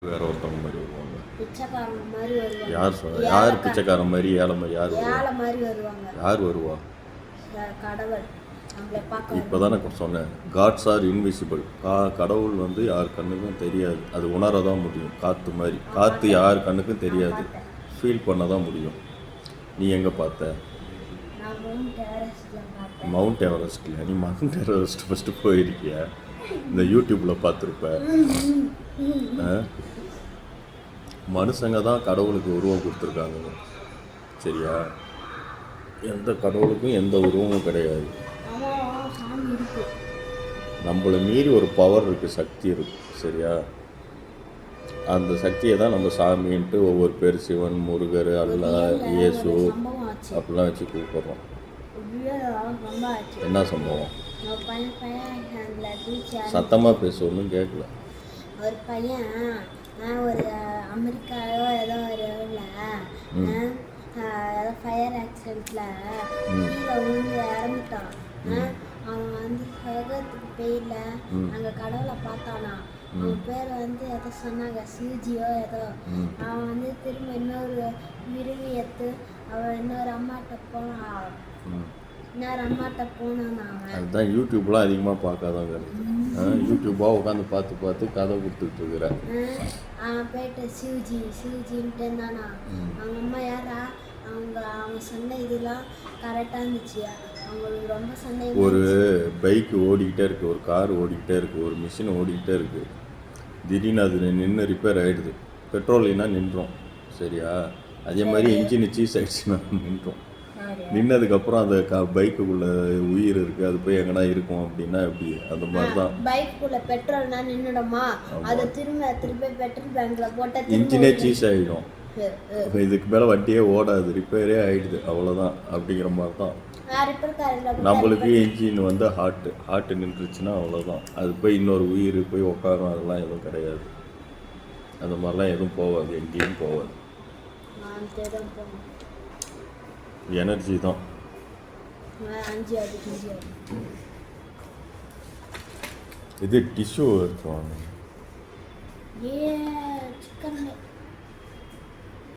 வேற ஒருத்தவங்க மாதிரி வருவாங்க. பிச்சைக்காரங்க மாதிரி வருவாங்க. யார் பிச்சைக்காரன் மாதிரி ஏழை மாதிரி ஏழை மாதிரி வருவாங்க. யார் வருவா? கடவுள் நம்மளை பார்க்க. இப்போ தானே சொன்னேன், காட்ஸ் ஆர் இன்விசிபிள். கடவுள் வந்து யார் கண்ணுக்கும் தெரியாது, அது உணர தான் முடியும். காற்று மாதிரி, காற்று யார் கண்ணுக்கும் தெரியாது, ஃபீல் பண்ண தான் முடியும். நீ எங்கே பார்த்த? மவுண்ட் எவரெஸ்ட்டில். நீ மவுண்ட் எவரெஸ்ட் ஃபஸ்ட்டு போயிருக்கியா? இந்த யூடியூப்பில் பார்த்துருப்ப. மனுஷங்க தான் கடவுளுக்கு உருவம் கொடுத்துருக்காங்க, சரியா? எந்த கடவுளுக்கும் எந்த உருவமும் கிடையாது. நம்மளை மீறி ஒரு பவர் இருக்குது, சக்தி இருக்குது, சரியா? அந்த சக்தியை தான் நம்ம சாமின்ட்டு ஒவ்வொரு பேர் சிவன், முருகர், அல்லா, இயேசு அப்படிலாம் வச்சு கூப்பிட்றோம். என்ன சம்பவம்? சத்தமாக பேச ஒன்றும் கேட்கல. ஒரு பையன் ஒரு அமெரிக்காவோ ஏதோ ஒரு ஃபயர் ஆக்சிடென்ட்ல கீழே விழுந்து இறந்துட்டான். அவன் வந்து சொர்க்கத்துக்கு போயில அங்கே கடவுளை பார்த்தானா. அவன் பேர் வந்து ஏதோ சொன்னாங்க, சிஜியோ ஏதோ. அவன் வந்து திரும்ப இன்னொரு விரும்பி எடுத்து அவன் இன்னொரு அம்மாட்ட போனான். அதுதான் யூடியூப்லாம் அதிகமாக பார்க்காதவங்க. யூடியூப்பாக உட்காந்து பார்த்து பார்த்து கதை கொடுத்துட்டு இருக்கிறேன். அவன் போயிட்டு சிவஜின்ட்டு இருந்தானா. அவங்க அம்மா யாரா? அவங்க சொன்ன இதெல்லாம் கரெக்டாக இருந்துச்சு. அவங்களுக்கு ரொம்ப சந்தேகம். ஒரு பைக்கு ஓடிக்கிட்டே இருக்குது, ஒரு கார் ஓடிக்கிட்டே இருக்குது, ஒரு மிஷின் ஓடிக்கிட்டே இருக்குது. திடீர்னு அது நின்று ரிப்பேர் ஆகிடுது. பெட்ரோல் இல்லைன்னா நின்றோம், சரியா? அதே மாதிரி இன்ஜின் சீஸ் ஆகிடுச்சுன்னா நின்றோம். நின்னதுக்கப்புறம் அந்த பைக்குள்ளே உயிர் இருக்குது, அது போய் எங்கன்னா இருக்கும் அப்படின்னா எப்படி? அந்த மாதிரி தான் பைக்குள்ளே பெட்ரோல்னா நின்றுடுமா? அதை திரும்ப பெட்ரோல் பேங்க்கில் போட்டால் இன்ஜினே சீஸ் ஆகிடும். இப்போ இதுக்கு மேலே வண்டியே ஓடாது, ரிப்பேரே ஆகிடுது, அவ்வளோதான். அப்படிங்கிற மாதிரி தான் நம்மளுக்கு இன்ஜின் வந்து ஹார்ட்டு நின்றுச்சுன்னா அவ்வளோதான். அது போய் இன்னொரு உயிர் போய் உட்காரும், அதெல்லாம் எதுவும் கிடையாது. அந்த மாதிரிலாம் எதுவும் போகாது, எங்கேயும் போகாது. எனர்ஜி தான். இது டிஷ்யூ இருக்கும்.